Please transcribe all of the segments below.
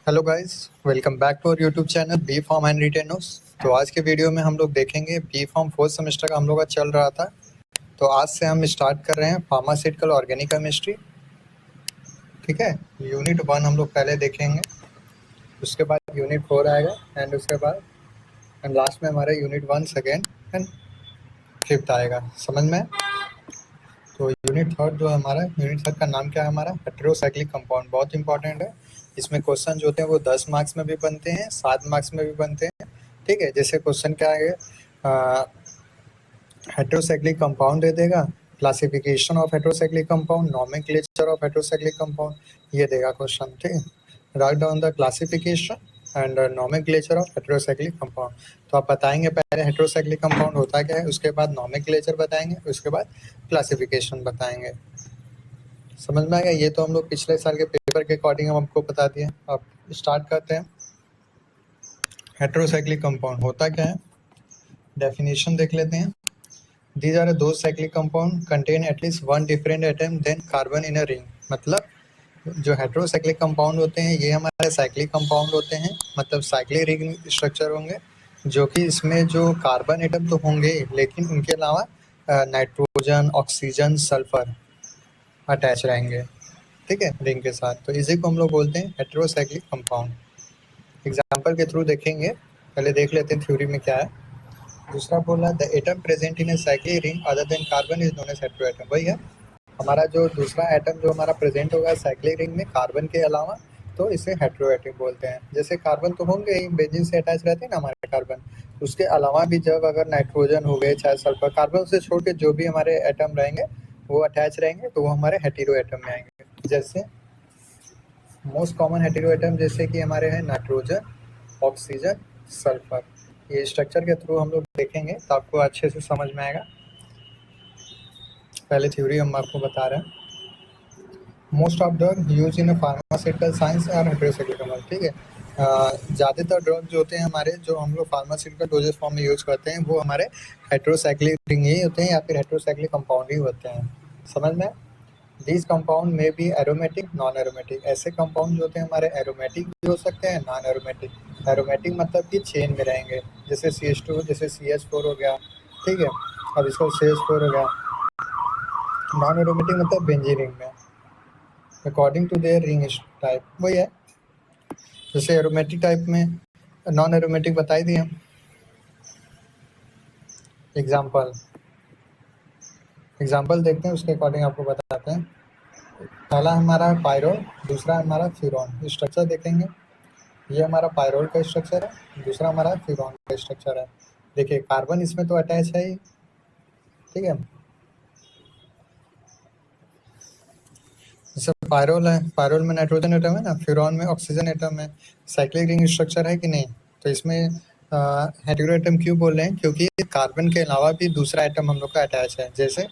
Hello guys, welcome back to our YouTube channel B pharm and retainers. तो आज के video में हम लोग देखेंगे बी फार्म फोर्थ सेमेस्टर का हम लोग का चल रहा था। तो आज से हम स्टार्ट कर रहे हैं फार्मास्यूटिकल ऑर्गेनिक केमिस्ट्री। ठीक है, यूनिट 1 हम लोग पहले देखेंगे, उसके बाद यूनिट 4 आएगा एंड उसके बाद एंड लास्ट में हमारा यूनिट 1 सेकेंड एंड फिफ्थ आएगा। समझ में? तो यूनिट थर्ड जो हमारा यूनिट थर्ड का नाम क्या है हमारा? Heterocyclic compound. बहुत इंपॉर्टेंट है। इसमें क्वेश्चन जो होते हैं वो 10 मार्क्स में भी बनते हैं, 7 मार्क्स में भी बनते हैं। ठीक है, जैसे क्वेश्चन क्या है, हेटेरोसाइक्लिक कंपाउंड दे देगा, classification of heterocyclic compound, nomenclature of heterocyclic compound, ये देगा क्वेश्चन। ठीक है, write down the classification and nomenclature of heterocyclic compound. तो आप बताएंगे पहले हेटेरोसाइक्लिक कंपाउंड होता क्या है, उसके बाद नोमेनक्लेचर बताएंगे, उसके बाद क्लासिफिकेशन बताएंगे। समझ में आएगा? ये तो हम लोग पिछले साल के पेपर के अकॉर्डिंग हम आपको बता दिए। अब स्टार्ट करते हैं। हेटेरोसाइक्लिक कंपाउंड होता क्या है, डेफिनेशन देख लेते हैं। These are those cyclic compound contain at least one different atom than carbon in a ring। मतलब जो हेटेरोसाइक्लिक कंपाउंड होते हैं ये हमारे साइक्लिक कंपाउंड होते हैं, मतलब साइक्लिक रिंग स्ट्रक्चर होंगे, जो कि इसमें जो कार्बन एटम तो होंगे लेकिन उनके अलावा नाइट्रोजन, ऑक्सीजन, सल्फर अटैच रहेंगे। ठीक है, रिंग के साथ। तो इसी को हम लोग बोलते हैं हेटेरोसाइक्लिक कंपाउंड। एग्जाम्पल के थ्रू देखेंगे, पहले देख लेते हैं थ्योरी में क्या है। दूसरा बोला the atom present in a cyclic ring other than carbon is known as hetero atom. वही है हमारा जो दूसरा एटम जो हमारा प्रेजेंट होगा साइक्लिक रिंग में कार्बन के अलावा, तो इसे हेटेरो एटम बोलते हैं। जैसे कार्बन तो होंगे ही, बेंजीन से अटैच रहते हैं ना हमारे कार्बन, उसके अलावा भी जब अगर नाइट्रोजन हो गए, चाहे सल्फर, कार्बन से छोड़ के जो भी हमारे एटम रहेंगे वो अटैच रहेंगे, तो वो हमारे हेटेरो एटम में आएंगे। जैसे मोस्ट कॉमन हेटेरो एटम जैसे कि हमारे हैं नाइट्रोजन, ऑक्सीजन, सल्फर। ये स्ट्रक्चर के थ्रू हम लोग देखेंगे तो आपको अच्छे से समझ में आएगा। पहले थ्योरी हम आपको बता रहे हैं। Most of drug use in pharmaceutical science are heterocyclic. ठीक है, ज़्यादातर ड्रग जो होते हैं हमारे, जो हम लोग फार्मास्यूटिकल डोजेज फॉर्म में यूज करते हैं, वो हमारे हेटेरोसाइक्लिक रिंग ही होते हैं या फिर हेटेरोसाइक्लिक कंपाउंड ही होते हैं। समझ में? These compound में भी एरोमेटिक, नॉन एरोमेटिक। ऐसे कंपाउंड जो होते हैं हमारे एरोमेटिक भी हो सकते हैं, नॉन एरोमेटिक। एरोमेटिक मतलब कि चेन में रहेंगे, जैसे CH2, जैसे CH4 हो गया। ठीक है, अब इसका CH4 हो गया। नॉन एरोमेटिक मतलब बेंजीन रिंग में, according to their ring type. वही है, जैसे एरोमेटिक टाइप में, नॉन एरोमेटिक बताई दिए। एग्जाम्पल देखते हैं, उसके अकॉर्डिंग आपको बताते हैं। पहला हमारा पायरोल, दूसरा हमारा फ्यूरॉन। स्ट्रक्चर देखेंगे, ये हमारा पायरोल का स्ट्रक्चर है, दूसरा हमारा फ्यूरॉन का स्ट्रक्चर है। देखिए कार्बन इसमें तो अटैच है ही। ठीक है, जैसे पायरोल है, पायरोल में नाइट्रोजन एटम है ना, फ्यूरॉन में ऑक्सीजन एटम है। साइक्लिक रिंग स्ट्रक्चर है कि नहीं? तो इसमें हेटेरो एटम क्यों बोल रहे हैं? क्योंकि कार्बन के अलावा भी दूसरा एटम हम लोग का अटैच है। जैसे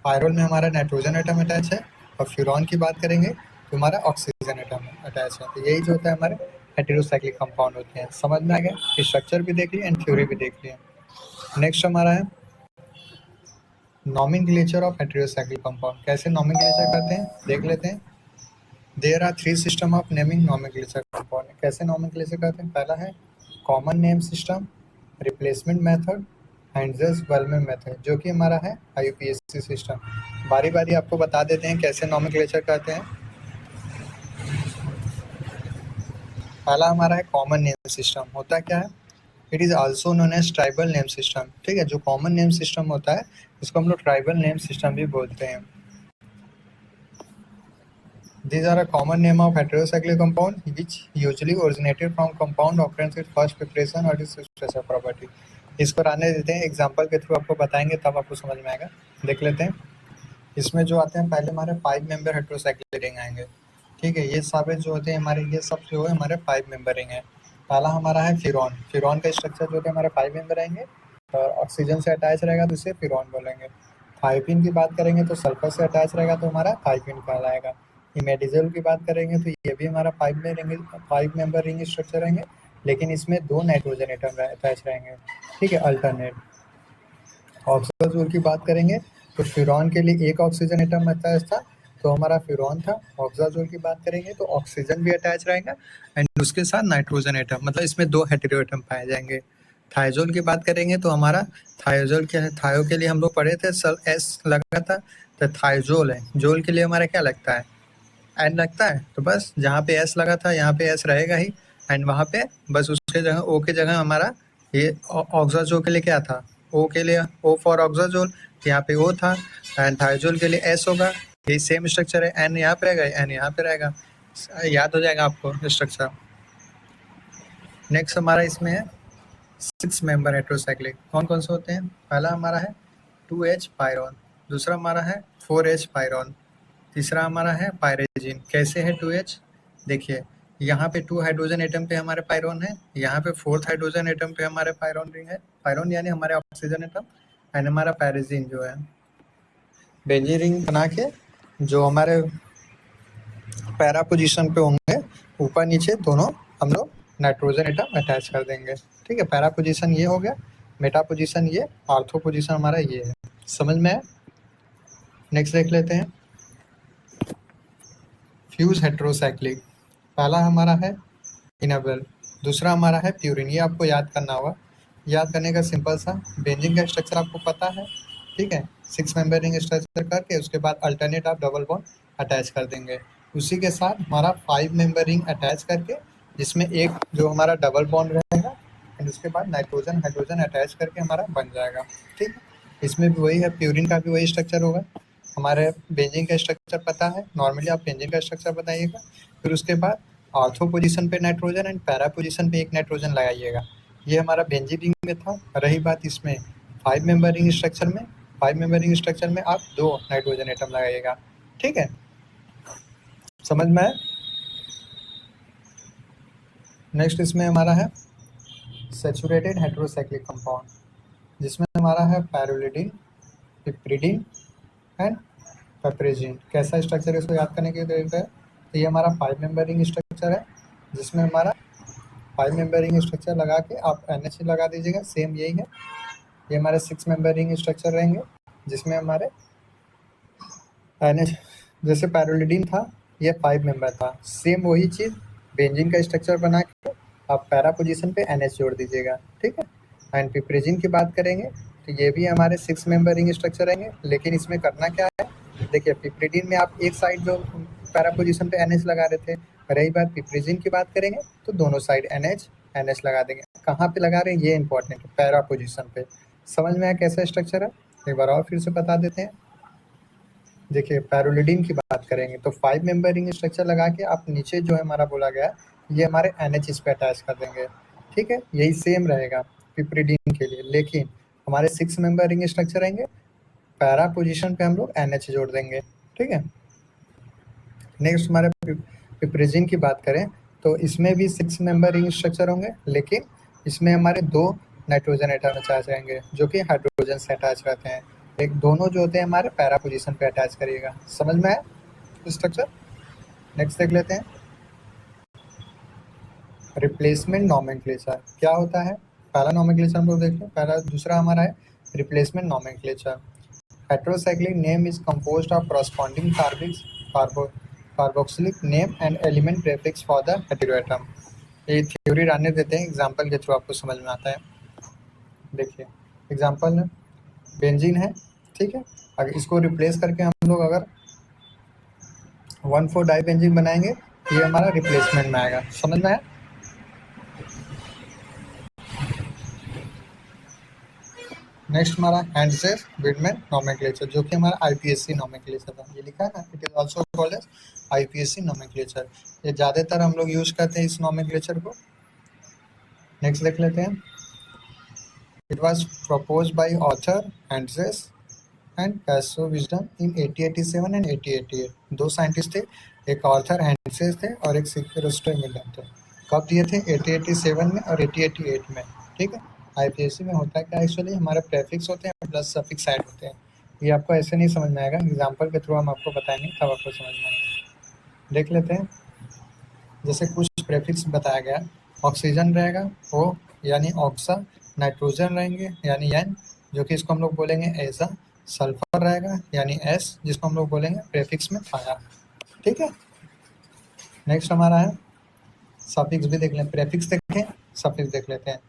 पायरोल में हमारा नाइट्रोजन एटम अटैच है और फ्यूरॉन की बात करेंगे तो हमारा ऑक्सीजन एटम अटैच है। तो यही जो होता है हमारे हेटेरोसाइक्लिक कंपाउंड होते हैं। समझ में आ गया? स्ट्रक्चर भी देख लिए एंड थ्योरी भी देख लिए। नेक्स्ट हमारा है नोमेनक्लेचर ऑफ हेटेरोसाइक्लिक कंपाउंड। कैसे नोमेनक्लेचर करते हैं देख लेते हैं। There are 3 system of naming nomenclature compound. कैसे नोमेनक्लेचर करते हैं? पहला है common name system, replacement method, Hantzsch Widman method, जो कि हमारा है IUPAC सिस्टम। बारी बारी आपको बता देते हैं कैसे नोमेनक्लेचर करते हैं। पहला हमारा है कॉमन नेम सिस्टम। होता क्या है? It is also known as trivial name system. ठीक है, जो कॉमन नेम सिस्टम होता है इसको हम लोग ट्राइबल नेम सिस्टम भी बोलते हैं। These are a common name of heterocyclic compound which usually originated from compound occurrence with first preparation or its special property। इसको रहने देते हैं, एग्जांपल के थ्रू आपको बताएंगे तब आपको समझ में आएगा। देख लेते हैं। इसमें जो आते हैं पहले हमारे 5 मेंबर हेटेरोसाइक्लिक रिंग आएंगे। ठीक है, ये सारे जो होते हैं हमारे, ये सब जो है हमारे 5 मेंबर रिंग है। पहला हमारा है फ्यूरॉन। फ्यूरॉन का स्ट्रक्चर जो होता है हमारे 5 मेंबर आएंगे और ऑक्सीजन से अटैच रहेगा तो इसे फ्यूरॉन बोलेंगे। थाइपिन की बात करेंगे तो सल्फर से अटैच रहेगा तो हमारा थाइपिन कहलाएगा। इमेडिजल की बात करेंगे तो ये भी हमारा 5 मेंबर रिंग स्ट्रक्चर रहेंगे, लेकिन इसमें 2 नाइट्रोजन एटम अटैच रहेंगे। ठीक है, अल्टरनेट। ऑक्सीजन की बात करेंगे तो फ्यूरॉन के लिए 1 ऑक्सीजन एटम अटैच था तो हमारा फ्यूरॉन था। ऑक्साजोल की बात करेंगे तो ऑक्सीजन भी अटैच रहेगा एंड उसके साथ नाइट्रोजन एटम, मतलब इसमें 2 हेटेरो एटम पाए जाएंगे। थायोजोल की बात करेंगे तो हमारा थायोजोल क्या है, थायो के लिए हम लोग पढ़े थे सर एस लगा था, तो थायोजोल है। जोल के लिए हमारा क्या लगता है, एन लगता है। तो बस जहाँ पे एस लगा था यहाँ पे एस रहेगा ही एंड वहाँ पे बस उसके जगह ओ के जगह हमारा ये ऑक्साजोल के लिए क्या था, ओ के लिए ओ फॉर ऑक्साजोल, यहाँ पे ओ था एंड थायोजोल के लिए एस होगा। ये सेम स्ट्रक्चर है, एन यहाँ पे रहेगा, एन यहाँ पे रहेगा, याद हो जाएगा आपको स्ट्रक्चर। नेक्स्ट हमारा इसमें है 6 मेंबर हेट्रोसाइक्लिक। कौन कौन से होते हैं, पहला हमारा है 2H पायरॉन, दूसरा हमारा है 4H पायरॉन, तीसरा हमारा है पायरेजिन। कैसे है 2H, देखिए यहाँ पे 2 हाइड्रोजन एटम पे हमारे पायरॉन है, यहाँ पे 4th हाइड्रोजन एटम पे हमारे पायरॉन रिंग है, पायरॉन यानी हमारे ऑक्सीजन एटम, एंड हमारा पायरेजिन जो है बेंजीन रिंग बना के जो हमारे पैरा पोजीशन पे होंगे, ऊपर नीचे दोनों हम लोग नाइट्रोजन एटम अटैच कर देंगे। ठीक है, पैरा पोजीशन ये हो गया, मेटा पोजीशन ये, आर्थो पोजीशन हमारा ये है। समझ में है? नेक्स्ट देख लेते हैं फ्यूज हेट्रोसाइक्लिक। पहला हमारा है इनाबेल, दूसरा हमारा है प्यूरिन। ये आपको याद करना होगा। याद करने का सिंपल सा, बेंजीन का स्ट्रक्चर आपको पता है, ठीक है, 6 मेंबर रिंग स्ट्रक्चर करके उसके बाद अल्टरनेट आप डबल बॉन्ड अटैच कर देंगे। उसी के साथ हमारा 5 मेंबर रिंग अटैच करके जिसमें एक जो हमारा डबल बॉन्ड रहेगा एंड उसके बाद नाइट्रोजन हाइड्रोजन अटैच करके हमारा बन जाएगा। ठीक, इसमें भी वही है, प्यूरिन का भी वही स्ट्रक्चर होगा। हमारे बेंजीन का स्ट्रक्चर पता है, नॉर्मली आप बेंजीन का स्ट्रक्चर बताइएगा, फिर उसके बाद ऑर्थो पोजीशन पे नाइट्रोजन एंड पैरा पोजीशन पे एक नाइट्रोजन लगाइएगा। ये हमारा बेंजीन रिंग में था। रही बात इसमें 5 मेंबर रिंग स्ट्रक्चर में, 5 मेंबर रिंग स्ट्रक्चर में आप 2 नाइट्रोजन एटम लगाइएगा। ठीक है, समझ में आया? नेक्स्ट इसमें हमारा है सैचुरेटेड हेट्रोसाइक्लिक कंपाउंड, जिसमें हमारा है पैरोलिडिन, पिप्रिडिन एंड पेप्रेजिन। कैसा स्ट्रक्चर है इसको याद करने के तरीका है, तो ये हमारा 5 मेंबर रिंग स्ट्रक्चर है, जिसमें हमारा 5 मेंबर रिंग स्ट्रक्चर लगा के आप NH लगा दीजिएगा, सेम यही है। ये हमारे 6 मेंबर रिंग स्ट्रक्चर रहेंगे, जिसमें हमारे NH, जैसे पैरोलिडिन था ये 5 मेंबर था, सेम वही चीज़ बेंजीन का स्ट्रक्चर बना के आप पैरा पोजीशन पे NH जोड़ दीजिएगा। ठीक है, एंड पिप्रेजिन की बात करेंगे तो ये भी हमारे 6 मेंबर रिंग स्ट्रक्चर रहेंगे, लेकिन इसमें करना क्या है, देखिए पिप्रिडिन में आप एक साइड जो पैरा पोजीशन पे NH लगा रहे थे, रही बात पिप्रेजिन की बात करेंगे तो दोनों साइड NH लगा देंगे। कहाँ पे लगा रहे हैं ये इंपॉर्टेंट है, पैरा पोजीशन पे। समझ में आया कैसा स्ट्रक्चर है? एक बार और फिर से बता देते हैं। देखिए पैरोलिडिन की बात करेंगे तो 5 मेंबर रिंग स्ट्रक्चर लगा के आप नीचे जो है हमारा बोला गया ये हमारे NH इस पे अटैच कर देंगे। ठीक है, यही सेम रहेगा पिप्रिडिन के लिए, लेकिन हमारे 6 मेंबर रिंग स्ट्रक्चर रहेंगे, पैरा पोजीशन पे हम लोग NH जोड़ देंगे। ठीक है, नेक्स्ट हमारे पिप्रेजिन की बात करें तो इसमें भी 6 मेंबर रिंग स्ट्रक्चर होंगे, लेकिन इसमें हमारे 2 नाइट्रोजन एटम अटैच रहेंगे जो कि हाइड्रोजन से अटैच रहते हैं। एक दोनों जो होते हैं हमारे पैरा पोजीशन पे अटैच करिएगा। समझ में आया स्ट्रक्चर? नेक्स्ट देख लेते हैं रिप्लेसमेंट नोमेनक्लेचर क्या होता है। पहला नोमेनक्लेचर हम लोग देखते हैं, पहला दूसरा हमारा है replacement nomenclature. Heterocyclic name is composed of corresponding carboxylic name and element prefix for the hetero atom. ये थ्योरी रहने देते हैं, एग्जांपल के थ्रू आपको समझ में आता है। देखिए एग्जांपल में बेंजीन है, ठीक है, अगर इसको रिप्लेस करके हम लोग अगर 1,4 डाई बेंजीन बनाएंगे ये हमारा रिप्लेसमेंट में आएगा। समझ में आया? नेक्स्ट हमारा हैंडसेस विडमैन नोमेनक्लेचर, जो कि हमारा IPSC नोमेनक्लेचर था। ये लिखा है ना, it is also called as IPSC nomenclature. ये ज़्यादातर हम लोग यूज करते हैं इस नोमेनक्लेचर को। नेक्स्ट देख लेते हैं। It was proposed by Arthur Hantzsch and कैसो विजडम इन 1887 एंड 1888। 2 साइंटिस्ट थे, एक ऑथर हैंडसेस थे और एक सिक्वेस्टर मिलन थे। कब दिए थे? 1887 में और 1888 में। ठीक है, IPSC में होता है क्या, एक्चुअली हमारे प्रेफिक्स होते हैं प्लस सफिक्स ऐड होते हैं। ये आपको ऐसे नहीं समझ में आएगा, एग्जाम्पल के थ्रू हम आपको बताएंगे तब आपको समझ में आएगा। देख लेते हैं, जैसे कुछ प्रेफिक्स बताया गया, ऑक्सीजन रहेगा O यानी ऑक्सा, नाइट्रोजन रहेंगे यानी N, जो कि इसको हम लोग बोलेंगे एजा। सल्फर रहेगा यानी एस, जिसको हम लोग बोलेंगे प्रेफिक्स में थाया। ठीक है, नेक्स्ट हमारा है सफिक्स भी देख लें, प्रेफिक्स देखें, सफिक्स देख लेते हैं।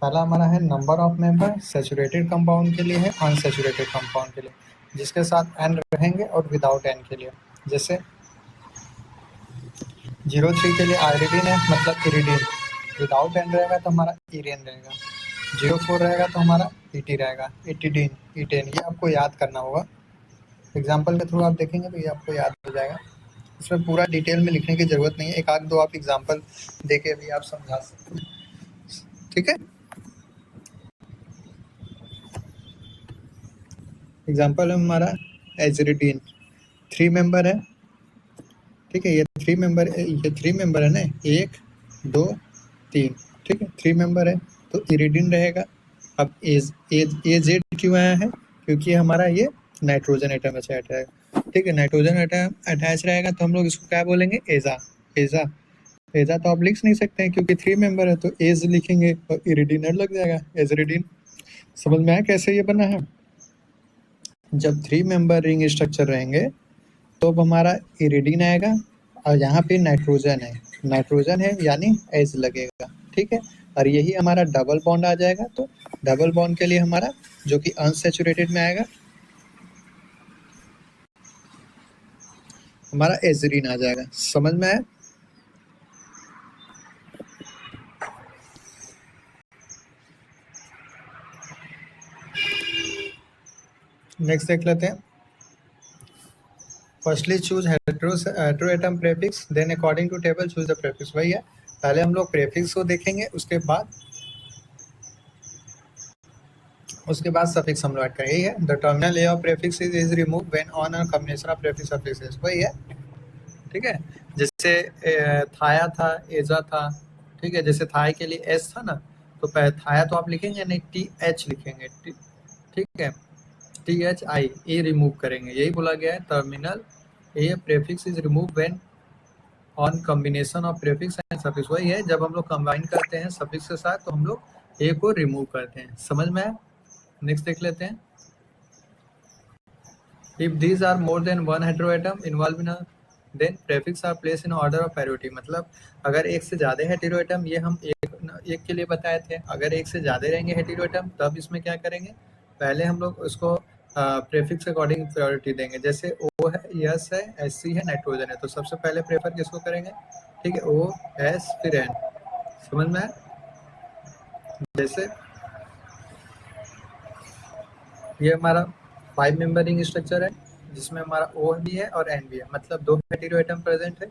पहला हमारा है number of member, saturated compound के लिए है, अनसैचुरेटेड कंपाउंड के लिए, जिसके साथ एन रहेंगे, और विदाउट एन के लिए। जैसे 03 के लिए आयरिडीन है, मतलब इरिडीन। विदाउट एन रहेगा तो हमारा इरेन रहेगा। 04 रहेगा तो हमारा ईटी रहेगा, इटिडीन, इटेन। ये आपको याद करना होगा, एग्जाम्पल के थ्रू आप देखेंगे तो ये आपको याद हो जाएगा। इसमें पूरा डिटेल में लिखने की ज़रूरत नहीं है, एक आध दो आप एग्जाम्पल दे के भी आप समझा सकते हैं। ठीक है, एग्जाम्पल है हमारा एजरिडीन, 3 मेंबर है। ठीक है, ये 3 मेंबर है ना, 1 2 3। ठीक है, 3 मेंबर है तो इरिडीन रहेगा। अब एजेड क्यों आया है, क्योंकि हमारा ये नाइट्रोजन एटम अटैच रहेगा। ठीक है, नाइट्रोजन एटम अटैच रहेगा तो हम लोग इसको क्या बोलेंगे, एजा। एजा एजा तो आप लिख नहीं सकते हैं क्योंकि 3 मेंबर है, तो एज लिखेंगे और इरिडीनर लग जाएगा, एजरिडीन। समझ में आया कैसे ये बना है। जब 3 मेंबर रिंग स्ट्रक्चर रहेंगे तो अब हमारा इरिडीन आएगा, और यहाँ पे नाइट्रोजन है यानी एज लगेगा। ठीक है, और यही हमारा डबल बॉन्ड आ जाएगा, तो डबल बॉन्ड के लिए हमारा जो कि अनसैचुरेटेड में आएगा, हमारा एजरीन आ जाएगा। समझ में आया। नेक्स्ट देख लेते हैं। Firstly choose hetero atom prefix, then according to table choose the prefix. वही है, पहले हम लोग प्रेफिक्स को देखेंगे, उसके बाद सफिक्स हम लोग ऐड करेंगे। यही है, the terminal A of prefix is remove when on a combination of prefix suffixes. वही है, ठीक है। जैसे थाया था, एजा था। ठीक है, जैसे थाई के लिए एस था ना, तो थाया तो आप लिखेंगे नहीं, टी एच लिखेंगे। ठीक है, T H I, A remove करेंगे। यही बोला गया है, terminal A prefix is remove when on combination of prefix and suffix. वही है, जब हम लोग कंबाइन करते हैं सफिक्स के साथ तो हम लोग ए को रिमूव करते हैं। समझ में आया। नेक्स्ट देख लेते हैं। If these are more than one hetero atom involve in then prefix are place in order of priority. मतलब अगर एक से ज़्यादा हेटेरो एटम, ये हम एक के लिए बताए थे, अगर एक से ज़्यादा रहेंगे हेटेरो एटम तब इसमें क्या करेंगे, पहले हम लोग उसको प्रेफिक्स अकॉर्डिंग प्रायोरिटी देंगे। जैसे ओ है, यस है, एस सी है, नाइट्रोजन है, तो सबसे पहले प्रेफर किसको करेंगे। ठीक है, ओ एस फिर एन। समझ में आया। जैसे ये हमारा 5 मेंबर रिंग स्ट्रक्चर है, जिसमें हमारा O भी है और N भी है, मतलब 2 हेटेरो एटम प्रेजेंट है।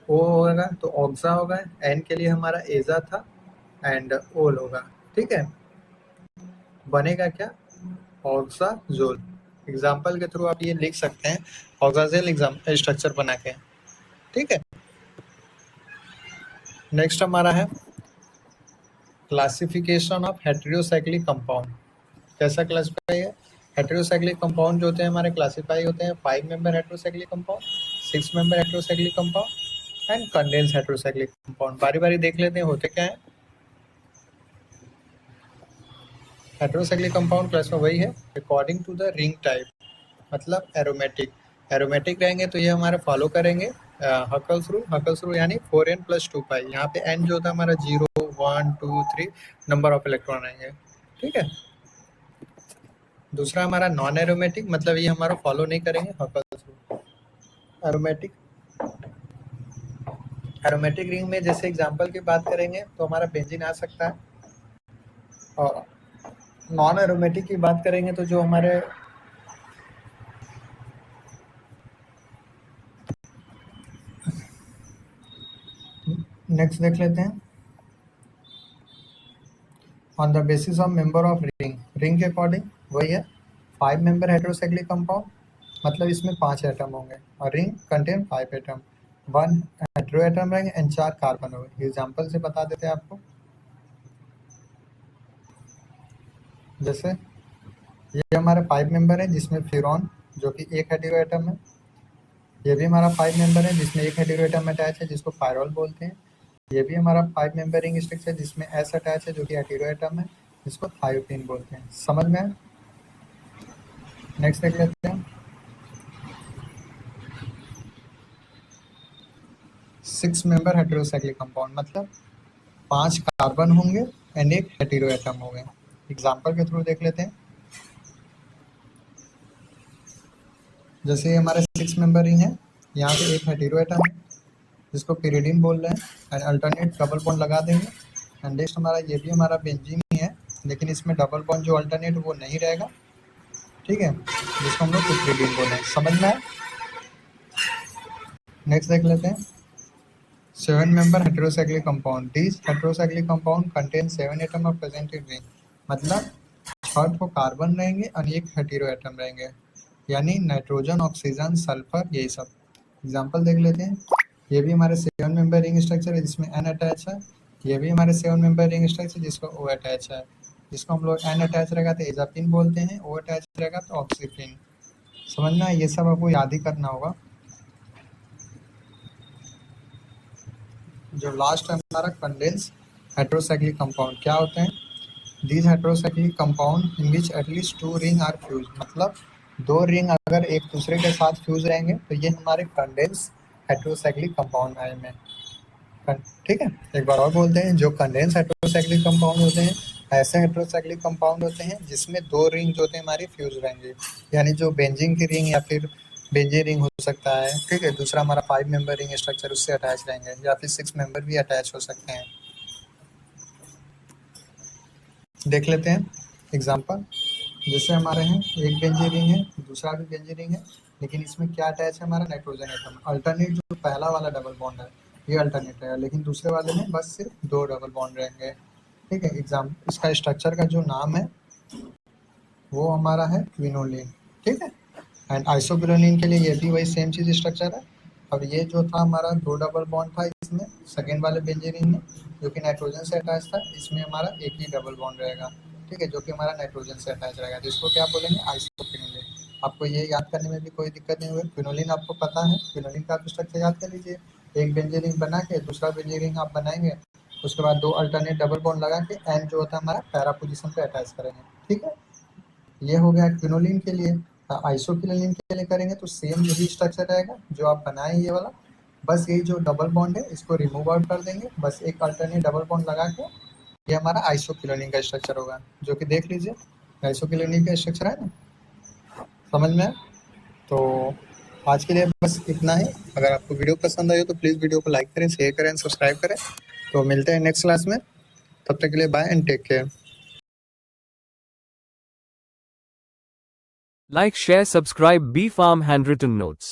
O होगा तो ऑक्सा होगा, N के लिए हमारा एजा था, एंड ओल होगा। ठीक है, बनेगा क्या, ऑक्साजोल। एग्जाम्पल के थ्रू आप ये लिख सकते हैं, ऑक्साजेल स्ट्रक्चर बना के। ठीक है, नेक्स्ट हमारा है क्लासिफिकेशन ऑफ हेटेरोसाइक्लिक कंपाउंड। कैसा क्लासिफाई है, हेटेरोसाइक्लिक कंपाउंड जो होते हैं हमारे क्लासिफाई होते हैं 5 member heterocyclic compound, 6 member heterocyclic compound and condense heterocyclic compound. बारी बारी देख लेते हैं होते क्या है। हेटेरोसाइक्लिक कंपाउंड क्लासिफाई वही है according to the ring type, मतलब एरोमेटिक रहेंगे तो ये हमारे फॉलो करेंगे हकल्स रू यानी 4n + 2 पाई। यहाँ पे n जो होता है हमारा 0 1 2 3 नंबर ऑफ इलेक्ट्रॉन रहेंगे। ठीक है, दूसरा हमारा नॉन एरोमेटिक, मतलब ये हमारा फॉलो नहीं करेंगे हकल्स रू। एरोमेटिक रिंग में जैसे एग्जांपल की बात करेंगे तो हमारा बेंजीन आ सकता है, और नॉन एरोमेटिक की बात करेंगे तो जो हमारे नेक्स्ट देख लेते हैं। On the basis of member of ring के अकॉर्डिंग वही है 5 मेंबर हेटेरोसाइक्लिक कंपाउंड, मतलब इसमें 5 एटम होंगे, और ring contain 5 atom, 1 hetero atom रहेंगे एंड 4 कार्बन होंगे। एग्जाम्पल से बता देते हैं आपको। जैसे ये हमारा 5 मेंबर है जिसमें फ्यूरॉन जो कि 1 हेटेरो एटम है। ये भी हमारा 5 मेंबर है जिसमें 1 हेटेरो एटम अटैच है, जिसको पायरोल बोलते हैं। ये भी हमारा 5 मेंबर रिंग स्ट्रक्चर जिसमें एस अटैच है जो कि हेटेरो एटम है। इसको थायोटीन बोलते हैं। समझ में? नेक्स्ट देख लेते हैं। 6 मेंबर हेटेरोसाइक्लिक कंपाउंड मतलब 5 कार्बन होंगे एंड एक हेटेरो एटम होंगे। एग्जाम्पल के थ्रू देख लेते हैं। जैसे ये हमारे 6 मेंबर रिंग है, यहाँ पे एक हेटेरो एटम है जिसको पिरिडीन बोल रहे हैं एंड अल्टरनेट डबल बॉन्ड लगा देंगे। एंड नेक्स्ट हमारा ये भी हमारा बेंजीन ही है, लेकिन इसमें डबल बॉन्ड जो अल्टरनेट वो नहीं रहेगा, ठीक है, जिसको हम लोग पिरिडीन बोल रहे हैं। समझ में आया? नेक्स्ट देख लेते हैं। 7 member heterocyclic compound. These heterocyclic compound contain 7 atom of present in ring. मतलब 6 ठो कार्बन रहेंगे और एक हेटेरो एटम रहेंगे, यानी नाइट्रोजन, ऑक्सीजन, सल्फर, यही सब। एग्जांपल देख लेते हैं। ये भी हमारे 7 मेंबर रिंग स्ट्रक्चर है जिसमें N अटैच है। ये भी हमारे 7 मेंबर रिंग स्ट्रक्चर जिसको O अटैच है। जिसको हम लोग N अटैच रहेगा तो इजापिन बोलते हैं, O अटैच रहेगा तो ऑक्सीपिन। समझना, ये सब आपको याद ही करना होगा। जो लास्ट है हमारा कंडेंस हेटेरोसाइक्लिक कंपाउंड, क्या होते हैं? These heterocyclic compound in which at least 2 ring are fuse, मतलब 2 रिंग अगर एक दूसरे के साथ फ्यूज रहेंगे तो ये हमारे कंडेंस हेटेरोसाइक्लिक कंपाउंड आए में। ठीक है, एक बार और बोलते हैं। जो कंडेंस हेटेरोसाइक्लिक कंपाउंड होते हैं ऐसे हेटेरोसाइक्लिक कंपाउंड होते हैं जिसमें 2 रिंग जो होते हैं हमारी फ्यूज रहेंगे, यानी जो बेंजीन की रिंग या फिर बेंजीन रिंग हो सकता है, ठीक है। दूसरा हमारा 5 मेंबर रिंग स्ट्रक्चर उससे अटैच रहेंगे, या फिर 6 मेंबर भी अटैच हो सकते हैं। देख लेते हैं एग्जांपल। जैसे हमारे हैं एक बेंजीन रिंग है, दूसरा भी बेंजीन रिंग है, लेकिन इसमें क्या अटैच है? हमारा नाइट्रोजन एटम। अल्टरनेट जो पहला वाला डबल बॉन्ड है ये अल्टरनेट है, लेकिन दूसरे वाले में बस सिर्फ 2 डबल बॉन्ड रहेंगे, ठीक है। इसका स्ट्रक्चर का जो नाम है वो हमारा है क्विनोलिन, ठीक है। एंड आइसोक्विनोलिन के लिए ये भी वही सेम चीज स्ट्रक्चर है। अब ये जो था हमारा 2 डबल बॉन्ड था इसमें सेकेंड वाले बेंजीन रिंग में, जो कि नाइट्रोजन से अटैच था, इसमें हमारा एक ही डबल बॉन्ड रहेगा, ठीक है, जो कि हमारा नाइट्रोजन से अटैच रहेगा, जिसको क्या बोलेंगे? आइसोक्विनोलिन। आपको ये याद करने में भी कोई दिक्कत नहीं होगी। क्विनोलिन आपको पता है, क्विनोलिन का आप स्ट्रक्चर याद कर लीजिए। एक बेंजीन रिंग बना के दूसरा बेंजीन रिंग आप बनाएंगे, उसके बाद 2 अल्टरनेट डबल बॉन्ड लगा के एन जो होता है हमारा पैरा पोजिशन पे अटैच करेंगे, ठीक है। ये हो गया क्विनोलिन के लिए। आइसोक्विनोलिन के लिए करेंगे तो सेम यही स्ट्रक्चर रहेगा जो आप बनाए ये वाला, बस यही जो डबल बॉन्ड है इसको रिमूव आउट कर देंगे, बस एक अल्टरनेट डबल बॉन्ड लगा के ये हमारा आइसोक्विनोलिन का स्ट्रक्चर होगा, जो कि देख लीजिए आइसोक्विनोलिन का स्ट्रक्चर है ना। समझ में? तो आज के लिए बस इतना ही। अगर आपको वीडियो पसंद आई हो तो प्लीज़ वीडियो को लाइक करें, शेयर करें, सब्सक्राइब करें। तो मिलते हैं नेक्स्ट क्लास में, तब तक के लिए bye and take care. Like, share, subscribe B Farm Handwritten Notes.